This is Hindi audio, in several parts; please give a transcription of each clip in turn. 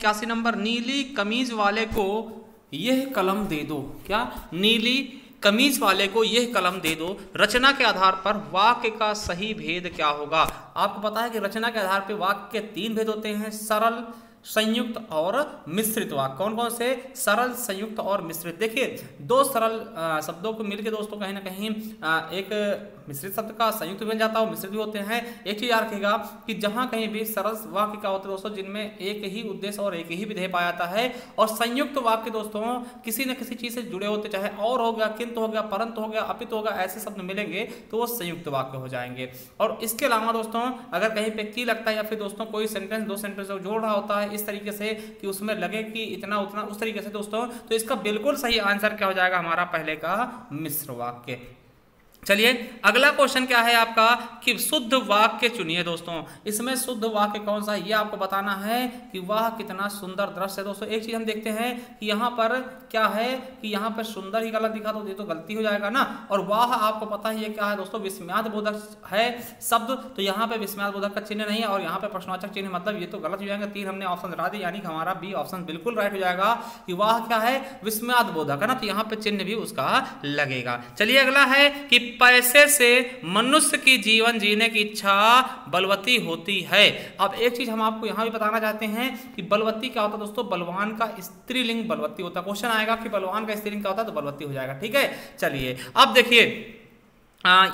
81 नंबर, नीली कमीज वाले को यह कलम दे दो। क्या? नीली कमीज वाले को यह कलम दे दो। रचना के आधार पर वाक्य का सही भेद क्या होगा? आपको पता है कि रचना के आधार पर वाक्य के 3 भेद होते हैं, सरल, संयुक्त और मिश्रित वाक्य। कौन कौन से? सरल, संयुक्त और मिश्रित। देखिए, 2 सरल शब्दों को मिलकर दोस्तों कहीं ना कहीं एक मिश्रित शब्द का संयुक्त बन जाता है और मिश्रित भी होते हैं। एक चीज याद रखिएगा कि जहां कहीं भी सरल वाक्य क्या होते हैं दोस्तों, जिनमें एक ही उद्देश्य और एक ही विधेय पाया जाता है, और संयुक्त वाक्य दोस्तों किसी न किसी चीज से जुड़े होते, चाहे और हो गया, किंतु हो गया, परंतु हो गया, अपित हो गया, ऐसे शब्द मिलेंगे तो वो संयुक्त वाक्य हो जाएंगे। और इसके अलावा दोस्तों अगर कहीं पे की लगता है या फिर दोस्तों कोई सेंटेंस 2 सेंटेंस जोड़ रहा होता है इस तरीके से कि उसमें लगे कि इतना उतना, उस तरीके से दोस्तों, तो इसका बिल्कुल सही आंसर क्या हो जाएगा? हमारा पहले का मिश्र वाक्य। चलिए अगला क्वेश्चन क्या है आपका कि शुद्ध वाक्य चुनिए दोस्तों। इसमें शुद्ध वाक्य कौन सा है ये आपको बताना है कि वह कितना सुंदर दृश्य है। दोस्तों एक चीज हम देखते हैं कि यहाँ पर क्या है कि यहाँ पर सुंदर ही गलत दिखा तो ये तो गलती हो जाएगा ना। और वाह आपको पता है ये क्या है दोस्तों? विस्मयाद बोधक है शब्द, तो यहाँ पे विस्मयाद बोधक का चिन्ह नहीं है और यहाँ पे प्रश्नवाचक चिन्ह, मतलब ये तो गलत हो जाएगा। 3 हमने ऑप्शन हटा दी, यानी कि हमारा बी ऑप्शन बिल्कुल राइट हो जाएगा कि वाह क्या है? विस्मयाद बोधक है ना, तो यहाँ पे चिन्ह भी उसका लगेगा। चलिए अगला है कि पैसे से मनुष्य की जीवन जीने की इच्छा बलवती होती है। अब एक चीज हम आपको यहां भी बताना चाहते हैं कि बलवती क्या होता है दोस्तों? बलवान का स्त्रीलिंग बलवती होता है। क्वेश्चन आएगा कि बलवान का स्त्रीलिंग क्या होता है, तो बलवती हो जाएगा। ठीक है, चलिए अब देखिए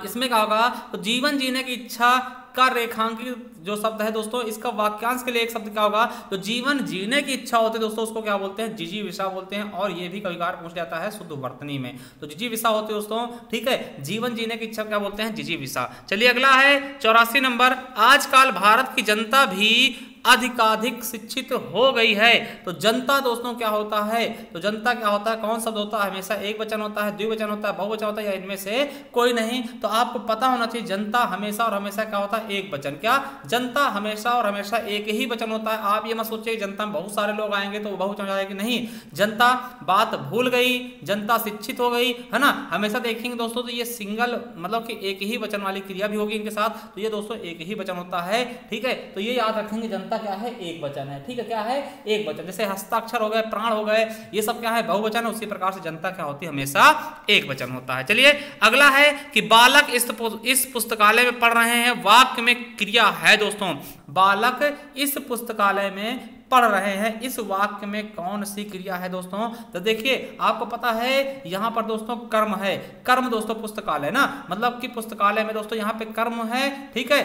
इसमें क्या होगा? तो जीवन जीने की इच्छा का रेखांकित जो शब्द है दोस्तों, इसका वाक्यांश के लिए एक शब्द क्या होगा? तो जीवन जीने की इच्छा होती है दोस्तों, उसको क्या बोलते हैं? जिजीविषा बोलते हैं। और ये भी कई बार पूछ जाता है शुद्ध वर्तनी में, तो जिजीविषा होती है दोस्तों। ठीक है, जीवन जीने की इच्छा क्या बोलते हैं? जिजीविषा। चलिए अगला है 84 नंबर, आजकल भारत की जनता भी अधिकाधिक शिक्षित हो गई है। तो जनता दोस्तों क्या होता है? तो जनता क्या होता है? कौन शब्द होता है? हमेशा एक वचन होता है, द्विवचन होता है, बहुवचन होता है, या इनमें से कोई नहीं? तो आपको पता होना चाहिए जनता हमेशा और हमेशा क्या होता है? एक वचन। क्या? जनता हमेशा और हमेशा एक ही वचन होता है। आप ये मत सोचिए जनता में बहुत सारे लोग आएंगे तो बहुवचन हो जाएगी, नहीं। जनता बात भूल गई, जनता शिक्षित हो गई, है ना। हमेशा देखेंगे दोस्तों तो ये सिंगल, मतलब कि एक ही वचन वाली क्रिया भी होगी इनके साथ, तो ये दोस्तों एक ही वचन होता है। ठीक है, तो ये याद रखेंगे जनता क्या है? एक वचन है। ठीक है, क्या है? एक वचन। जैसे हस्ताक्षर हो गए, प्राण हो गए, ये सब क्या है? बहुवचन है। उसी प्रकार से जनता क्या होती है? हमेशा एक वचन होता है। चलिए अगला है कि बालक इस पुस्तकालय में पढ़ रहे हैं, वाक्य में क्रिया है दोस्तों। बालक इस पुस्तकालय में पढ़ रहे हैं, इस वाक्य में कौन सी क्रिया है दोस्तों? तो देखिए आपको पता है यहां पर दोस्तों कर्म है। कर्म दोस्तों पुस्तकालय ना, मतलब कि पुस्तकालय में दोस्तों यहां पे कर्म है। ठीक है,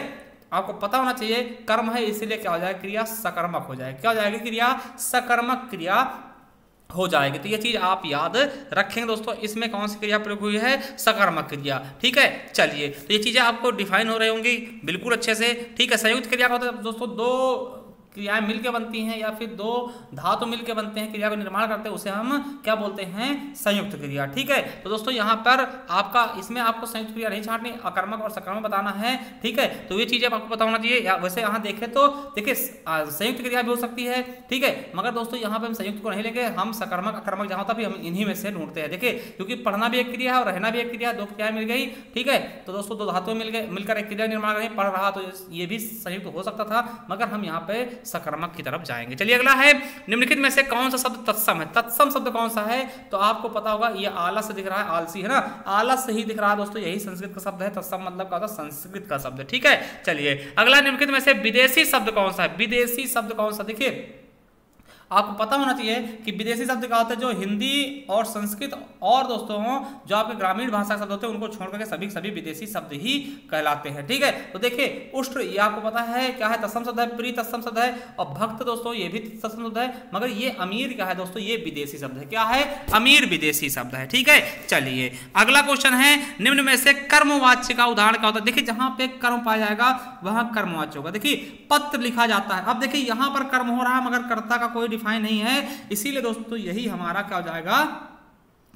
आपको पता होना चाहिए कर्म है, इसीलिए क्या हो जाएगा? क्रिया सकर्मक हो जाएगी। क्या हो जाएगी? क्रिया सकर्मक क्रिया हो जाएगी। तो ये चीज आप याद रखेंगे दोस्तों। इसमें कौन सी क्रिया प्रयोग हुई है? सकर्मक क्रिया। ठीक है, चलिए तो ये चीजें आपको डिफाइन हो रही होंगी बिल्कुल अच्छे से। ठीक है, संयुक्त क्रिया का होता है दोस्तों, 2 क्रियाएं मिलकर बनती हैं या फिर 2 धातु मिलकर बनते हैं, क्रिया का निर्माण करते हैं, उसे हम क्या बोलते हैं? संयुक्त क्रिया। ठीक है, तो दोस्तों यहाँ पर आपका इसमें आपको संयुक्त क्रिया नहीं छांटनी, अकर्मक और सकर्मक बताना है। ठीक है, तो ये चीजें आपको पता होना चाहिए। या वैसे यहाँ देखें तो देखिए संयुक्त क्रिया भी हो सकती है। ठीक है, मगर दोस्तों यहाँ पे हम संयुक्त को नहीं लेंगे, हम सकर्मक अकर्मक जहाँ होता भी हम इन्हीं में से ढूंढते हैं। देखिए क्योंकि पढ़ना भी एक क्रिया है और रहना भी एक क्रिया, 2 क्रियाएं मिल गई। ठीक है, तो दोस्तों 2 धातुएं मिलकर एक क्रिया निर्माण करें, पढ़ रहा, तो ये भी संयुक्त हो सकता था, मगर हम यहाँ पे सकर्मक की तरफ जाएंगे। चलिए अगला है निम्नलिखित में से कौन सा शब्द तत्सम है? तत्सम शब्द कौन सा है? तो आपको पता होगा ये आलस दिख रहा है, आलसी है ना, आलस ही दिख रहा है दोस्तों, यही संस्कृत का शब्द है। तत्सम मतलब क्या होता है? संस्कृत का शब्द। ठीक है, चलिए अगला निम्नलिखित में से विदेशी शब्द कौन सा है? विदेशी शब्द कौन सा? देखिए आपको पता होना चाहिए कि विदेशी शब्द क्या होता है? जो हिंदी और संस्कृत और दोस्तों जो आपके ग्रामीण भाषा शब्द होते हैं उनको छोड़ करके सभी विदेशी शब्द ही कहलाते हैं। ठीक है, तो देखिए उष्ट्र ये आपको पता है क्या है? तत्सम शब्द है। प्रिय तत्सम शब्द है। और भक्त दोस्तों ये भी तत्सम शब्द है। मगर ये अमीर क्या है दोस्तों? ये विदेशी शब्द है। क्या है? अमीर विदेशी शब्द है। ठीक है, चलिए अगला क्वेश्चन है निम्न में से कर्मवाच्य का उदाहरण क्या होता है? देखिए जहां पे कर्म पाया जाएगा वहां कर्मवाच्य होगा। देखिए पत्र लिखा जाता है, अब देखिए यहां पर कर्म हो रहा है मगर कर्ता का कोई डिफाइन नहीं है, इसीलिए दोस्तों यही हमारा क्या हो जाएगा?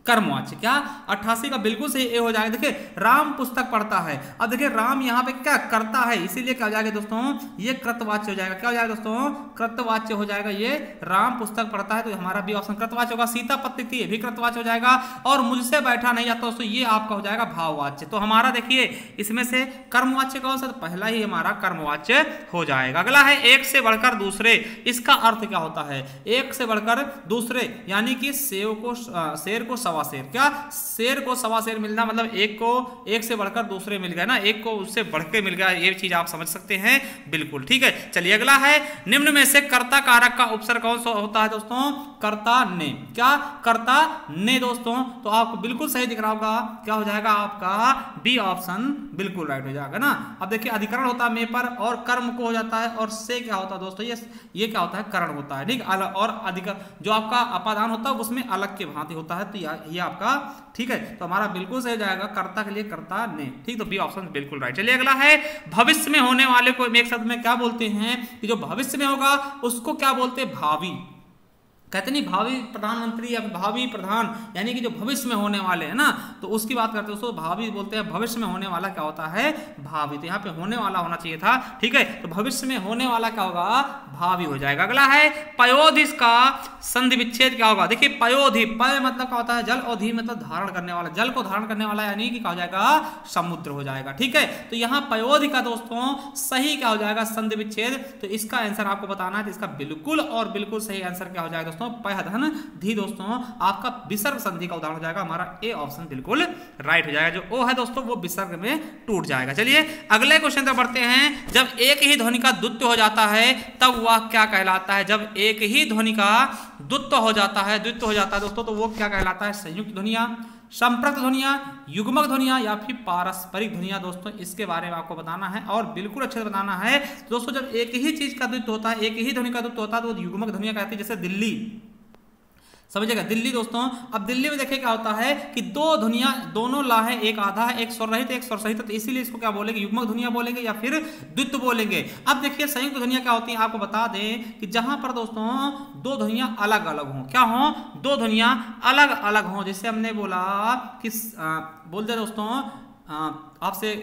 कर्मवाच्य। क्या 88 का बिल्कुल सही ए हो जाएगा। देखिए राम पुस्तक पढ़ता है, अब देखिए राम यहाँ पे क्या करता है, इसीलिए क्या हो जाएगा दोस्तों, ये कृतवाच्य हो जाएगा। क्या हो जाएगा दोस्तों, कृतवाच्य हो जाएगा। ये राम पुस्तक पढ़ता है तो हमारा बी ऑप्शन कृतवाच्य होगा। सीता पत्नी थी, ये भी कृतवाच्य हो जाएगा। और मुझसे बैठा नहीं जाता दोस्तों, ये आपका हो जाएगा भाववाच्य। तो हमारा देखिए इसमें से कर्मवाच्य कौन सा, तो पहला ही हमारा कर्मवाच्य हो जाएगा। अगला है एक से बढ़कर दूसरे, इसका अर्थ क्या होता है, एक से बढ़कर दूसरे यानी कि शेर को सवा शेर। क्या शेर को सवा शेर मिलना मतलब एक को एक से बढ़कर दूसरे मिल गया ना, एक को उससे बढ़ के मिल गया, ये चीज आप समझ सकते हैं बिल्कुल। ठीक है, चलिए अगला है निम्न में से कर्ता कारक का उपसर्ग कौन सा होता है दोस्तों, कर्ता ने। क्या कर्ता ने दोस्तों, तो आपको बिल्कुल सही दिख रहा होगा। क्या हो जाएगा आपका बी ऑप्शन बिल्कुल राइट हो जाएगा ना। अब देखिए अधिकरण होता है में पर, और कर्म को हो जाता है, और से क्या होता है दोस्तों, ये क्या होता है, करण होता है। ठीक, और अधिकरण जो आपका अपादान होता है उसमें अलग के भांति होता है, तो ये आपका ठीक है। तो हमारा बिल्कुल सही जाएगा कर्ता के लिए कर्ता ने। ठीक, तो बी ऑप्शन बिल्कुल राइट। चलिए अगला है भविष्य में होने वाले को एक शब्द में क्या बोलते हैं, कि जो भविष्य में होगा उसको क्या बोलते हैं, भावी। कहते नहीं भावी प्रधानमंत्री या भावी प्रधान, यानी कि जो भविष्य में होने वाले हैं ना, तो उसकी बात करते हैं उसको भावी बोलते हैं। भविष्य में होने वाला क्या होता है, भावी। तो यहाँ पे होने वाला होना चाहिए था। ठीक है, तो भविष्य में होने वाला क्या होगा, भावी हो जाएगा। अगला है पयोधिस का संधि विच्छेद क्या होगा। देखिए पयोधि, पय मतलब क्या होता है जल, और धी मतलब धारण करने वाला, जल को धारण करने वाला, यानी कि क्या हो जाएगा, समुद्र हो जाएगा। ठीक है, तो यहाँ पयोधि का दोस्तों सही क्या हो जाएगा, संधि विच्छेद। तो इसका आंसर आपको बताना है, तो इसका बिल्कुल और बिल्कुल सही आंसर क्या हो जाएगा दोस्तों, पयधन धी दोस्तों आपका विसर्ग संधि का उदाहरण हो जाएगा। हमारा ए ऑप्शन बिल्कुल राइट हो जाएगा। जो ओ है दोस्तों वो विसर्ग में टूट जाएगा। चलिए अगले क्वेश्चन पर बढ़ते हैं। जब एक ही ध्वनि का द्वित्व हो जाता है तब वह क्या कहलाता है। जब एक ही ध्वनि का द्वित्व हो जाता है दोस्तों, तो वो क्या कहलाता है, संयुक्त ध्वनियां, संप्रक्त ध्वनियां, युग्मक ध्वनियां या फिर पारस्परिक ध्वनियां। दोस्तों इसके बारे में आपको बताना है और बिल्कुल अच्छे से बताना है। दोस्तों जब एक ही चीज का द्वित्व होता है, एक ही ध्वनि का द्वित्व होता है, तो युग्मक ध्वनियां कहती है। जैसे दिल्ली, समझिएगा दिल्ली दोस्तों। अब दिल्ली में देखिए क्या होता है कि दो ध्वनियां, दोनों ला है, एक आधा है, एक स्वर रहित एक स्वर सहित, तो इसीलिए इसको क्या बोलेंगे, युग्मक ध्वनियां बोलेंगे या फिर द्वित्व बोलेंगे। अब देखिए संयुक्त ध्वनियां क्या होती हैं, आपको बता दें कि जहां पर दोस्तों दो ध्वनियां अलग अलग हों, क्या हों, दो ध्वनियां अलग अलग हों। जैसे हमने बोला कि बोलते दोस्तों आपसे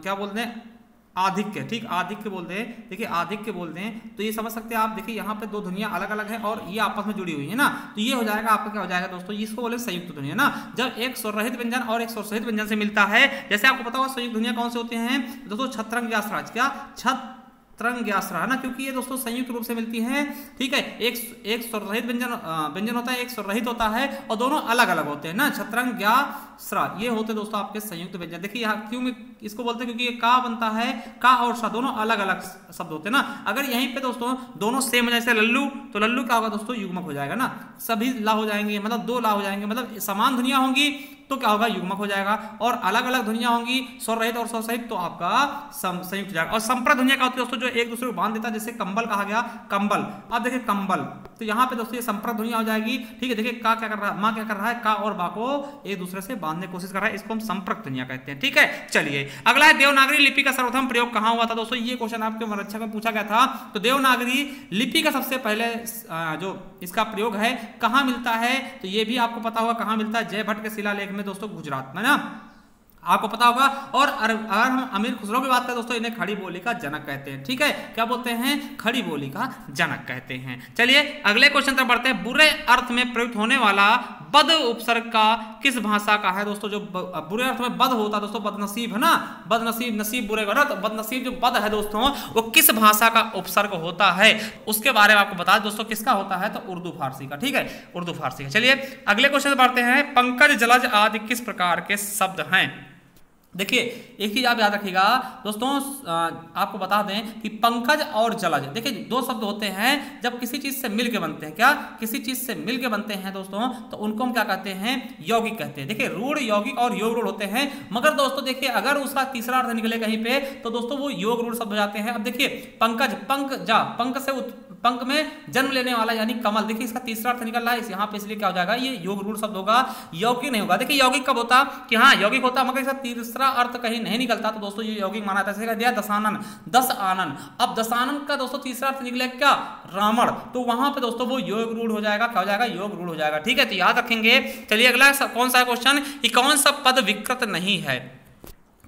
क्या बोलते हैं, आधिक्य। ठीक, आधिक्य बोलते हैं। देखिए आधिक्य बोलते हैं, तो ये समझ सकते हैं आप। देखिए यहाँ पे दो ध्वनियां अलग अलग हैं और ये आपस में जुड़ी हुई है ना, तो ये हो जाएगा आपका क्या हो जाएगा दोस्तों, इसको बोले संयुक्त ध्वनि है ना। जब एक स्वर रहित व्यंजन और एक स्वर सहित व्यंजन से मिलता है, जैसे आपको पता होगा संयुक्त ध्वनियां कौन से होते हैं दोस्तों, छत्रंग व्यासराज। क्या छत्रंग व्यासरा है ना, क्योंकि ये दोस्तों संयुक्त रूप से मिलती हैं। ठीक है, एक स्वर रहित व्यंजन होता है, एक स्वर रहित होता है, और दोनों अलग अलग होते हैं ना, छत्रंग व्यासरा, ये होते दोस्तों आपके संयुक्त व्यंजन। देखिए यहाँ क्यों इसको बोलते हैं, क्योंकि ये का बनता है, का और सा दोनों अलग अलग शब्द होते हैं ना। अगर यहीं पे दोस्तों दोनों सेम हो, जैसे लल्लू, तो लल्लू क्या होगा दोस्तों, युग्मक हो जाएगा ना। सभी ला हो जाएंगे, मतलब दो ला हो जाएंगे, मतलब समान ध्वनियां होंगी तो क्या होगा, युग्मक हो जाएगा। और अलग अलग ध्वनियां होंगी, स्वर रहित और स्वर सहित, तो आपका संयुक्त हो जाएगा। और संप्रक्त ध्वनियां क्या होती है दोस्तों, जो एक दूसरे को बांध देता है, जैसे कंबल कहा गया, कंबल। अब देखिए कंबल, तो यहाँ पे दोस्तों ये संप्रक्त ध्वनियां हो जाएगी। ठीक है, देखिए का क्या कर रहा है, माँ क्या कर रहा है, का और बा को एक दूसरे से बांधने की कोशिश कर रहा है, इसको हम संप्रक्त ध्वनियां कहते हैं। ठीक है, चलिए अगला है देवनागरी लिपि का सर्वप्रथम प्रयोग कहाँ हुआ था दोस्तों, ये क्वेश्चन आपके परीक्षा में पूछा गया था। तो देवनागरी लिपि का सबसे पहले जो इसका प्रयोग है कहाँ मिलता है, तो ये भी आपको पता होगा कहाँ मिलता है, जय भट्ट के शिलालेख में दोस्तों, गुजरात में ना, आपको पता होगा। और अगर हम अमीर खुसरो की बात करें दोस्तों, इन्हें खड़ी बोली का जनक कहते हैं। ठीक है, क्या बोलते हैं, खड़ी बोली का जनक कहते हैं। चलिए अगले क्वेश्चन तक बढ़ते हैं। बुरे अर्थ में प्रयुक्त होने वाला बद उपसर्ग का किस भाषा का है दोस्तों। जो बुरे अर्थ में बद होता है दोस्तों, बदनसीब है ना, बदनसीब, नसीब बुरे का ना, तो बदनसीब जो बद है दोस्तों, वो किस भाषा का उपसर्ग होता है, उसके बारे में आपको बता दें दोस्तों, किसका होता है, तो उर्दू फारसी का। ठीक है, उर्दू फारसी का। चलिए अगले क्वेश्चन बढ़ते हैं। पंकज जलज आदि किस प्रकार के शब्द हैं। देखिए एक चीज आप याद रखिएगा दोस्तों, आपको बता दें कि पंकज और जलज, देखिए दो शब्द होते हैं जब किसी चीज से मिलके बनते हैं। क्या, किसी चीज से मिलके बनते हैं दोस्तों, तो उनको हम क्या कहते हैं, यौगिक कहते हैं। देखिए रूढ़, यौगिक और योग रूढ़ होते हैं। मगर दोस्तों देखिए अगर उसका तीसरा अर्थ निकले कहीं पे, तो दोस्तों वो योग रूढ़ शब्द हो जाते हैं। अब देखिए पंकज, पंक जा, पंक से पंख में जन्म लेने वाला यानी कमल। देखिए इसका तीसरा अर्थ निकल रहा है यहाँ पे, इसलिए क्या हो जाएगा, ये योग रूढ़ शब्द होगा, यौगिक नहीं होगा। देखिए यौगिक कब होता कि हाँ यौगिक होता, मगर इसका तीसरा अर्थ कहीं नहीं निकलता, तो दोस्तों ये यौगिक माना जाता है। दिया दशानन, 10 आनन, अब दशानन का दोस्तों तीसरा अर्थ निकले क्या, रावण, तो वहां पे दोस्तों वो योग रूढ़ हो जाएगा, क्या हो जाएगा, योग रूढ़ हो जाएगा। ठीक है, तो याद रखेंगे। चलिए अगला कौन सा क्वेश्चन, कि कौन सा पद विकृत नहीं है,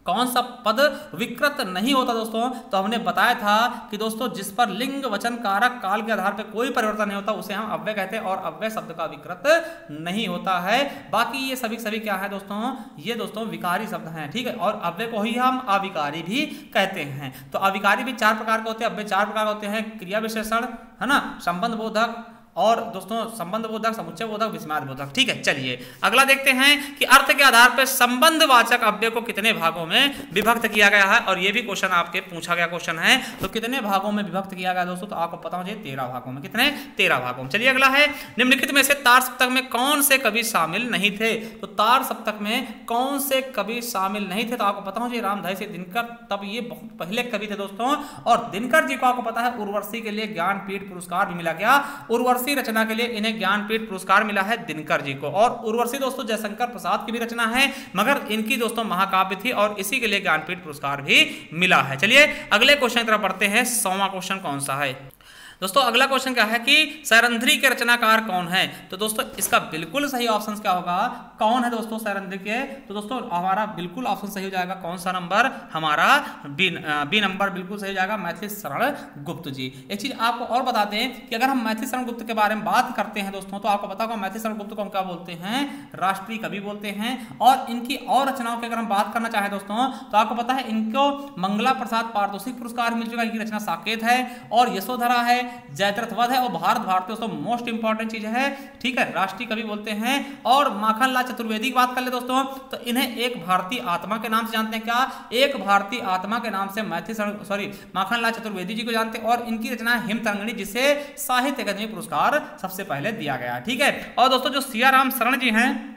कौन सा पद विकृत नहीं होता दोस्तों, तो हमने बताया था कि दोस्तों जिस पर लिंग वचन कारक काल के आधार पर कोई परिवर्तन नहीं होता उसे हम अव्यय कहते हैं, और अव्यय शब्द का विकृत नहीं होता है। बाकी ये सभी क्या है दोस्तों, ये दोस्तों विकारी शब्द हैं। ठीक है, और अव्यय को ही हम अविकारी भी कहते हैं। तो अविकारी भी 4 प्रकार के होते हैं, अव्यय 4 प्रकार होते हैं, क्रिया विशेषण है ना, संबंध बोधक, और दोस्तों संबंध बोधक, समुच्चय बोधक, विस्माद बोधक। ठीक है, चलिए अगला देखते हैं कि अर्थ के आधार पर संबंधवाचक अव्यय को कितने भागों में विभक्त किया गया है, और ये भी क्वेश्चन आपके पूछा गया क्वेश्चन है। तो कितने भागों में विभक्त किया गया दोस्तों, तो आपको पता होना चाहिए 13 भागों में। कितने, 13 भागों में। चलिए अगला है, निम्नलिखित में से तार सप्तक में कौन से कवि शामिल नहीं थे, तो तार सप्तक में कौन से कवि शामिल नहीं थे, तो आपको पता होना चाहिए रामधारी सिंह दिनकर, तब ये बहुत पहले कवि थे दोस्तों। और दिनकर जी को आपको पता है उर्वशी के लिए ज्ञानपीठ पुरस्कार भी मिला गया, उर्वशी रचना के लिए इन्हें ज्ञानपीठ पुरस्कार मिला है दिनकर जी को। और उर्वशी दोस्तों जयशंकर प्रसाद की भी रचना है, मगर इनकी दोस्तों महाकाव्य थी और इसी के लिए ज्ञानपीठ पुरस्कार भी मिला है। चलिए अगले क्वेश्चन की तरफ पढ़ते हैं। 100वां क्वेश्चन कौन सा है दोस्तों, अगला क्वेश्चन क्या है कि सैरंध्री के रचनाकार कौन है, तो दोस्तों इसका बिल्कुल सही ऑप्शन क्या होगा, कौन है दोस्तों सैरंध्री के, तो दोस्तों हमारा बिल्कुल ऑप्शन सही हो जाएगा, कौन सा नंबर, हमारा बी नंबर बिल्कुल सही हो जाएगा, मैथिली शरण गुप्त जी। एक चीज आपको और बता दें कि अगर हम मैथिली शरण गुप्त के बारे में बात करते हैं दोस्तों, तो आपको पता होगा मैथिली शरण गुप्त को हम क्या बोलते हैं, राष्ट्रीय कवि बोलते हैं। और इनकी और रचनाओं की अगर हम बात करना चाहें दोस्तों, तो आपको पता है इनको मंगला प्रसाद पारितोषिक पुरस्कार मिल चुका है, इनकी रचना साकेत है, और यशोधरा है, जयद्रथ वध है, और भारत भारती दोस्तों मोस्ट इंपॉर्टेंट चीज है। ठीक है, राष्ट्रीय कवि बोलते हैं। और माखनलाल चतुर्वेदी की बात कर ले दोस्तों, तो इन्हें एक भारतीय आत्मा के नाम से जानते हैं, क्या, एक भारतीय आत्मा के नाम से माखनलाल चतुर्वेदी जी को जानते हैं। और इनकी रचना हिमतरंगिणी, जिसे साहित्य अकादमी पुरस्कार सबसे पहले दिया गया। ठीक है, और दोस्तों जो सियाराम शरण जी हैं,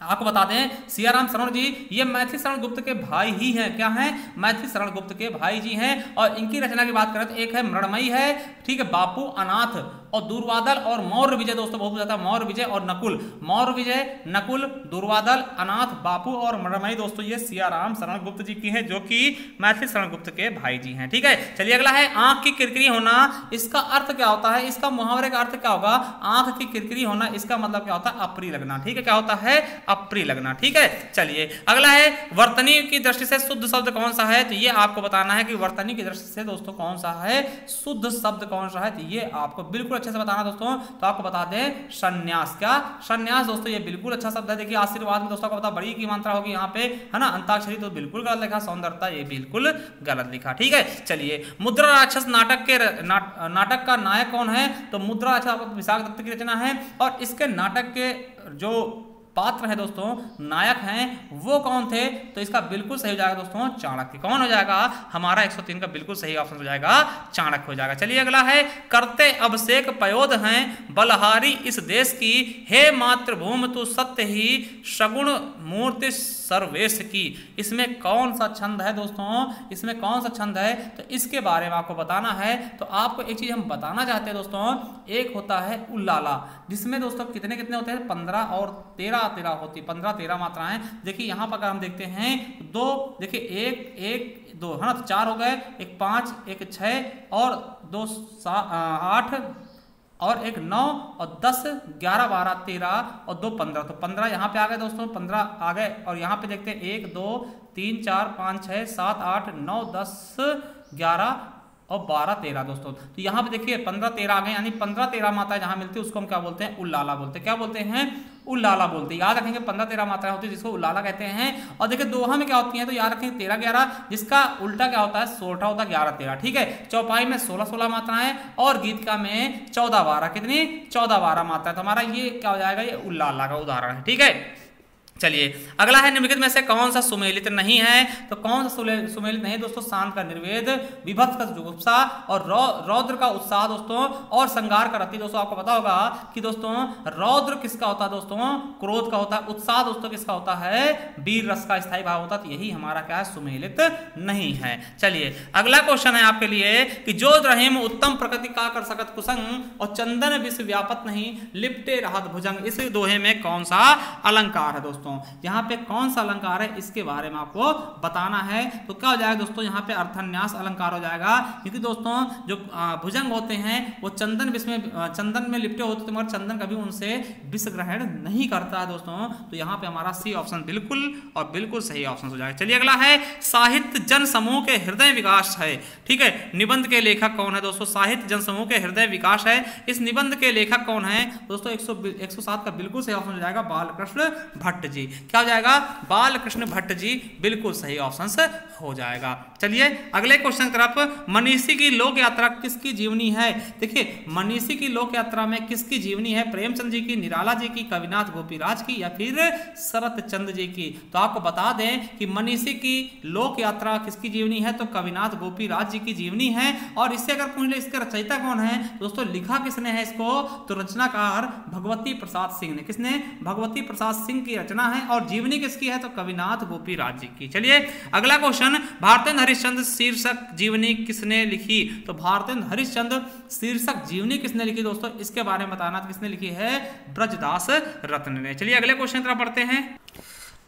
आपको बता दें सियाराम शरण जी ये मैथिली शरण गुप्त के भाई ही हैं, क्या हैं, मैथिली शरण गुप्त के भाई जी हैं। और इनकी रचना की बात करें तो एक है मृणमयी है, ठीक है, बापू अनाथ, और दूरवादल और मौर्य विजय दोस्तों बहुत ज्यादा, मौर्य विजय और नकुल, मौर्य विजय, नकुल, दूरवादल, अनाथ, बापू और मृणमयी दोस्तों ये सियाराम शरण गुप्त जी की हैं, जो कि मैथिली शरण गुप्त के भाई जी हैं। ठीक है, चलिए अगला है आंख की किरकिरी होना, इसका अर्थ क्या होता है, इसका मुहावरे का अर्थ क्या होगा, आंख की किरकिरी होना, इसका मतलब क्या होता है, अप्रिय लगना। ठीक है, क्या होता है, अप्रिय लगना। ठीक है, चलिए अगला है वर्तनी की दृष्टि से शुद्ध शब्द कौन सा है, तो ये आपको बताना है कि वर्तनी की दृष्टि से दोस्तों कौन सा है, शुद्ध शब्द कौन सा है, तो ये आपको बिल्कुल अच्छे से बताना दोस्तों। तो आपको बता दें संन्यास, क्या संन्यास दोस्तों ये बिल्कुल अच्छा शब्द है। देखिए आशीर्वाद में दोस्तों को पता बड़ी की मात्रा होगी यहाँ पे, है ना, अंताक्षरी तो बिल्कुल गलत लिखा, सौंदर्यता ये बिल्कुल गलत लिखा। ठीक है, चलिए मुद्रा राक्षस नाटक का नायक कौन है, तो मुद्रा राक्षस विशाख दत्त की रचना है, और इसके नाटक के जो पात्र है दोस्तों, नायक हैं, वो कौन थे, तो इसका बिल्कुल सही हो जाएगा दोस्तों चाणक्य। कौन हो जाएगा, हमारा 103 का बिल्कुल सही ऑप्शन हो जाएगा चाणक्य हो जाएगा। चलिए अगला है करते अभिषेक पयोध हैं बलहारी इस देश की, हे मातृभूमि तू सत्य ही सगुण मूर्ति सर्वेश की। इसमें कौन सा छंद है दोस्तों, इसमें कौन सा छंद है, तो इसके बारे में आपको बताना है। तो आपको एक चीज हम बताना चाहते हैं दोस्तों, एक होता है उल्लाला, जिसमें दोस्तों कितने कितने होते हैं, 15 और 13 होती, 15-13 मात्राएं। देखिए यहाँ पर अगर हम देखते हैं दो, देखिए 1 2 है ना, तो 4 हो गए, 1 5 1 6 और 2 8 और 1 9 और 10 11 12 13 और 2 15, तो 15 यहाँ पे आ गए दोस्तों, 15 आ गए। और यहाँ पे देखते हैं 1 2 3 4 5 6 7 8 9 10 11 और 12 13 दोस्तों। तो यहाँ पे देखिए 15-13 आ गए, यानी 15-13 मात्राएं जहां मिलती है उसको हम क्या बोलते हैं, उल्लाला बोलते हैं। क्या बोलते हैं, उल्लाला बोलते हैं। याद रखेंगे 15-13 मात्राएं होती है जिसको उल्लाला कहते हैं। और देखिए दोहा में क्या होती है, तो याद रखेंगे 13-11, जिसका उल्टा क्या होता है, सोठा होता है 11-13। ठीक है, चौपाई में 16-16 मात्राएं और गीतका में 14-12, कितनी 14-12 मात्राएं। तो हमारा ये क्या हो जाएगा, ये उल्लाला का उदाहरण है। ठीक है, चलिए अगला है निम्नलिखित में से कौन सा सुमेलित नहीं है। तो कौन सा सुमेलित नहीं दोस्तों, शांत का निर्वेद, विभक्त का जुगुप्सा और रौद्र का उत्साह दोस्तों, और संगार का रति। दोस्तों आपको पता होगा कि दोस्तों रौद्र किसका होता है दोस्तों, क्रोध का होता है। उत्साह दोस्तों किसका होता है, वीर रस का स्थायी भाव होता है। तो यही हमारा क्या है, सुमेलित नहीं है। चलिए अगला क्वेश्चन है आपके लिए कि जो रहीम उत्तम प्रकृति का कर सकत कुसंग और चंदन विश्व व्यापत नहीं लिपटे रहत भुजंग, इस दोहे में कौन सा अलंकार है दोस्तों। यहाँ पे कौन सा अलंकार है इसके बारे में आपको बताना है। तो क्या हो जाएगा दोस्तों, यहाँ पे अर्थन्यास अलंकार हो जाएगा, क्योंकि दोस्तों जो भुजंग होते हैं वो चंदन में लिपटे होते हैं, मगर चंदन कभी उनसे विष ग्रहण नहीं करता है दोस्तों। तो यहाँ पे हमारा सी ऑप्शन बिल्कुल और बिल्कुल सही ऑप्शन हो जाएगा। चलिए अगला है साहित्य जन समूह के हृदय विकास है। ठीक है, निबंध के लेखक कौन है दोस्तों, साहित्य जन समूह के हृदय विकास है। इस निबंध के लेखक कौन है दोस्तों, 107 का बिल्कुल सही ऑप्शन हो जाएगा बालकृष्ण भट्ट जी। क्या हो जाएगा, बालकृष्ण भट्ट जी बिल्कुल सही ऑप्शन से हो जाएगा। चलिए अगले क्वेश्चन की तरफ, मनीषी की लोक यात्रा किसकी जीवनी है। देखिए मनीषी की लोक यात्रा में किसकी जीवनी है, प्रेमचंद जी की, निराला जी की, कविनाथ गोपीराज की या फिर शरत चंद जी की। तो आपको बता दें कि मनीषी की लोक यात्रा किसकी जीवनी है, तो कविनाथ गोपीराज जी की जीवनी है। और इससे अगर पूछ ले इसके रचयिता कौन है दोस्तों, लिखा किसने है इसको, तो रचनाकार भगवती प्रसाद सिंह ने। किसने, भगवती प्रसाद सिंह की रचना है। और जीवनी किसकी है, तो कविनाथ गोपीराज जी की। चलिए अगला क्वेश्चन, भारतेंद्र हरिश्चंद्र शीर्षक जीवनी किसने लिखी। तो भारतेंद्र हरिश्चंद्र शीर्षक जीवनी किसने लिखी दोस्तों, इसके बारे में बताना। किसने लिखी है, ब्रजदास रत्न ने। चलिए अगले क्वेश्चन की तरफ बढ़ते हैं।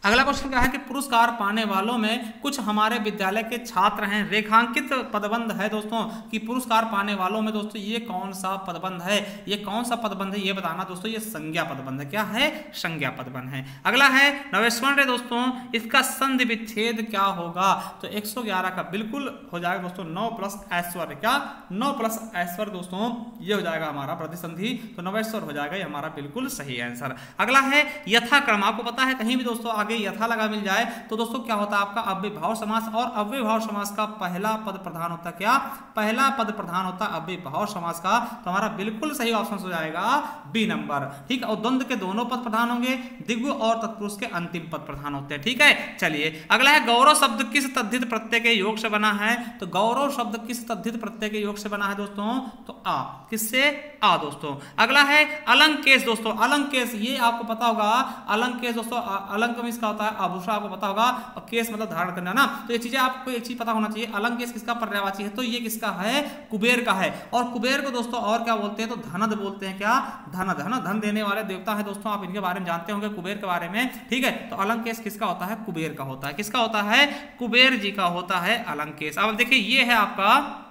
अगला क्वेश्चन क्या है कि पुरस्कार पाने वालों में कुछ हमारे विद्यालय के छात्र हैं। रेखांकित पदबंध है दोस्तों कि पुरस्कार पाने वालों में दोस्तों ये कौन सा पदबंध है, ये कौन सा पदबंध है ये बताना दोस्तों। ये संज्ञा पदबंध है। क्या है, संज्ञा पदबंध है। अगला है नवेश्वर्ण दोस्तों, इसका संधि विच्छेद क्या होगा। तो 111 का बिल्कुल हो जाएगा दोस्तों 9 प्लस ऐश्वर्य। क्या, 9 प्लस ऐश्वर्य दोस्तों ये हो जाएगा हमारा प्रतिसंधि। तो नवेश्वर हो जाएगा ये हमारा बिल्कुल सही आंसर। अगला है यथाक्रम। आपको पता है कहीं भी दोस्तों आगे यथा लगा मिल जाए तो दोस्तों क्या होता है आपका अव्ययभाव समास। और अव्ययभाव समास का पहला पद प्रधान होता है। क्या, पहला पद प्रधान होता है अव्ययभाव समास का। तो हमारा बिल्कुल सही ऑप्शन हो जाएगा बी नंबर। ठीक है, और द्वंद्व के दोनों पद प्रधान होंगे, दिव्य और तत्पुरुष के अंतिम पद प्रधान होते हैं। ठीक है, चलिए अगला है गौरव शब्द किस तद्धित प्रत्यय के योग से बना है। तो गौरव शब्द किस तद्धित प्रत्यय के योग से बना है दोस्तों, तो आ। किससे, आ दोस्तों। अगला है अलंकेश दोस्तों। अलंकेश ये आपको पता होगा, अलंकेश दोस्तों, अलंक में इसका होता है आभूषण, आपको पता होगा, और केस मतलब धारण करना ना। तो ये चीजें आपको एक चीज पता होना चाहिए, अलंकेश किसका पर्यायवाची है, तो ये किसका है, कुबेर का है। और कुबेर को दोस्तों और क्या बोलते हैं, तो धनद बोलते हैं। क्या, धनद है ना, धन देने वाले देवता है दोस्तों। आप इनके बारे में जानते होंगे, कुबेर के बारे में। ठीक है, तो अलंकेश किसका होता है, कुबेर का होता है। किसका होता है, कुबेर जी का होता है अलंकेश। अब देखिए ये है आपका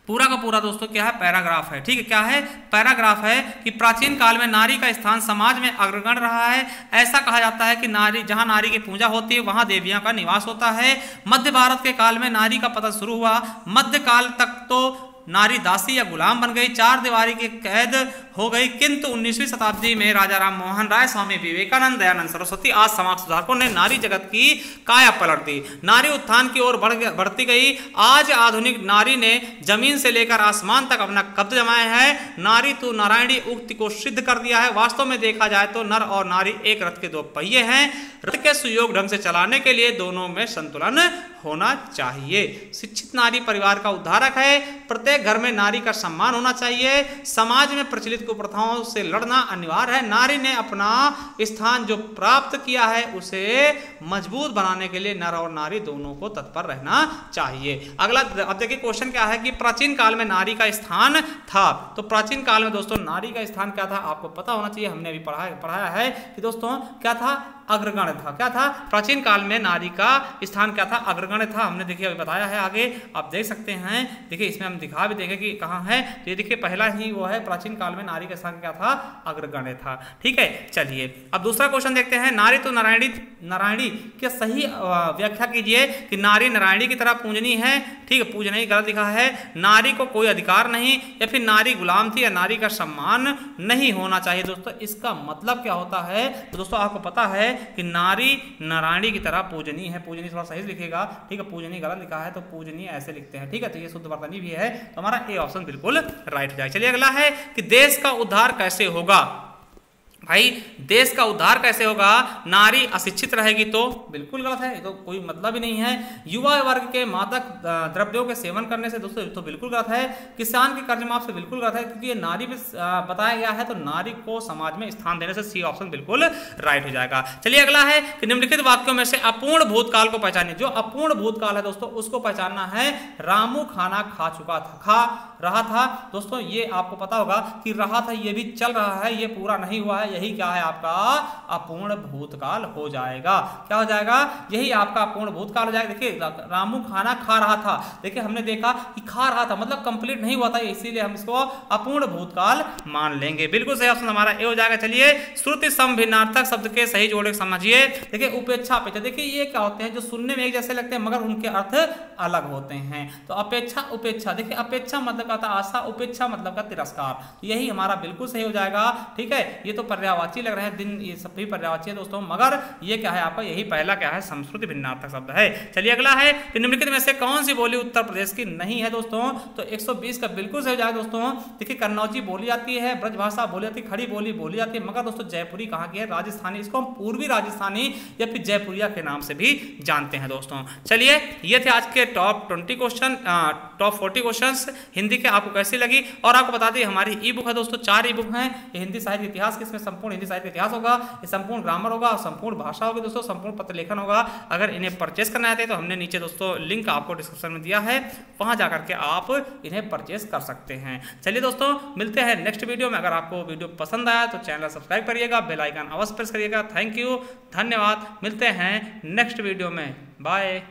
पूरा का पूरा दोस्तों क्या है, पैराग्राफ है। ठीक है, क्या है, पैराग्राफ है कि प्राचीन काल में नारी का स्थान समाज में अग्रगण्य रहा है। ऐसा कहा जाता है कि नारी, जहां नारी की पूजा होती है वहां देवियां का निवास होता है। मध्य भारत के काल में नारी का पतन शुरू हुआ। मध्य काल तक तो नारी दासी या गुलाम बन गई, चार दीवारी की कैद हो गई। किंतु 19वीं शताब्दी में राजा राम मोहन राय, स्वामी विवेकानंद, दयानंद सरस्वती आज समाज सुधारकों ने नारी जगत की काया पलट दी। नारी उत्थान की ओर बढ़ती गई। आज आधुनिक नारी ने जमीन से लेकर आसमान तक अपना कब्जा जमाया है। नारी तो नारायणी उक्ति को सिद्ध कर दिया है। वास्तव में देखा जाए तो नर और नारी एक रथ के दो पहिए हैं। रथ के सुयोग ढंग से चलाने के लिए दोनों में संतुलन होना चाहिए। शिक्षित नारी परिवार का उद्धारक है। प्रत्येक घर में नारी का सम्मान होना चाहिए। समाज में प्रचलित कुप्रथाओं से लड़ना अनिवार्य है। नारी ने अपना स्थान जो प्राप्त किया है उसे मजबूत बनाने के लिए नर और नारी दोनों को तत्पर रहना चाहिए। अगला अब देखिए क्वेश्चन क्या है कि प्राचीन काल में नारी का स्थान था। तो प्राचीन काल में दोस्तों नारी का स्थान क्या था, आपको पता होना चाहिए। हमने अभी पढ़ाया है कि दोस्तों क्या था, अग्रगण्य था। क्या था, प्राचीन काल में नारी का स्थान क्या था, अग्रगण्य था। हमने देखिए अभी बताया है, आगे आप देख सकते हैं। देखिए इसमें हम दिखा भी देंगे कि कहाँ है। तो ये देखिए पहला ही वो है, प्राचीन काल में नारी का स्थान क्या था, अग्रगण्य था। ठीक है, चलिए अब दूसरा क्वेश्चन देखते हैं। नारी तो नारायणी की सही व्याख्या कीजिए कि नारी नारायणी की तरह पूजनीय है। ठीक है, पूजनीय गलत लिखा है। नारी को कोई अधिकार नहीं, या फिर नारी गुलाम थी, या नारी का सम्मान नहीं होना चाहिए। दोस्तों इसका मतलब क्या होता है, तो दोस्तों आपको पता है कि नारी नारायणी की तरह पूजनीय है। पूजनीय थोड़ा सही लिखेगा। ठीक है, पूजनीय गलत लिखा है तो पूजनीय ऐसे लिखते हैं। ठीक है, तो ये शुद्ध वर्तनी भी है। तो हमारा ए ऑप्शन बिल्कुल राइट हो जाएगा। चलिए अगला है कि देश का उद्धार कैसे होगा। भाई देश का उद्धार कैसे होगा, नारी अशिक्षित रहेगी तो? बिल्कुल गलत है, ये तो कोई मतलब ही नहीं है। युवा वर्ग के मादक द्रव्यों के सेवन करने से दोस्तों तो बिल्कुल गलत है। किसान के कर्ज माफ से बिल्कुल गलत है, क्योंकि ये नारी में बताया गया है, तो नारी को समाज में स्थान देने से सी ऑप्शन बिल्कुल राइट हो जाएगा। चलिए अगला है कि निम्नलिखित वाक्यों में से अपूर्ण भूतकाल को पहचानिए। जो अपूर्ण भूतकाल है दोस्तों उसको पहचानना है। रामू खाना खा चुका था, खा रहा था दोस्तों, ये आपको पता होगा कि रहा था, ये भी चल रहा है, ये पूरा नहीं हुआ है, यही क्या है आपका अपूर्ण भूतकाल हो जाएगा। क्या हो जाएगा? यही आपका अपूर्ण भूतकाल हो जाएगा। देखिए रामू खाना खा रहा था, देखिए हमने देखा कि खा रहा था मतलब कंप्लीट नहीं हुआ था, इसीलिए हम इसको अपूर्ण भूतकाल मान लेंगे। बिल्कुल सही ऑप्शन हमारा ए हो जाएगा। चलिए श्रुति समभिन्नार्थक शब्द के सही जोड़े समझिए। देखिए उपेक्षा अपेक्षा, देखिए ये क्या होते हैं जो सुनने में एक जैसे लगते हैं मगर उनके अर्थ अलग होते हैं। तो अपेक्षा उपेक्षा, देखिए अपेक्षा मतलब का था आशा, उपेक्षा मतलब का तिरस्कार, तो यही हमारा बिल्कुल सही हो जाएगा। ठीक है, ये तो पर्यायवाची लग रहे हैं, दिन ये सब भी पर्यायवाची है दोस्तों, मगर ये क्या है आपका यही पहला क्या है समश्रुति भिन्नार्थक शब्द है। चलिए अगला है कि निम्नलिखित में से कौन सी बोली उत्तर प्रदेश की नहीं है दोस्तों? तो 120 का बिल्कुल सही हो जाएगा दोस्तों। देखिए कन्नौजी बोली जाती है, ब्रजभाषा बोली जाती है, खड़ी बोली बोली जाती है, मगर दोस्तों जयपुरी कहाँ की है? राजस्थानी, इसको हम पूर्वी राजस्थानी या फिर जयपुरिया के नाम से भी जानते हैं दोस्तों। चलिए ये थे आज के top 20 question, top 40 questions Hindi के। आपको कैसी लगी? और आपको बता दें हमारी ई बुक है दोस्तों, 4 ई बुक हैं। ये हिंदी साहित्य इतिहास की, इसमें संपूर्ण हिंदी साहित्य इतिहास होगा, ये संपूर्ण ग्रामर होगा, संपूर्ण भाषा होगी दोस्तों, संपूर्ण पत्र लेखन होगा। अगर इन्हें परचेस करना है तो हमने नीचे दोस्तों लिंक आपको डिस्क्रिप्शन में दिया है, वहां जाकर के आप इन्हें परचेस कर सकते हैं। चलिए दोस्तों मिलते हैं नेक्स्ट वीडियो में। अगर आपको वीडियो पसंद आया तो चैनल सब्सक्राइब करिएगा, बेल आइकन अवश्य प्रेस करिएगा। थैंक यू, धन्यवाद, मिलते हैं नेक्स्ट वीडियो में, बाय।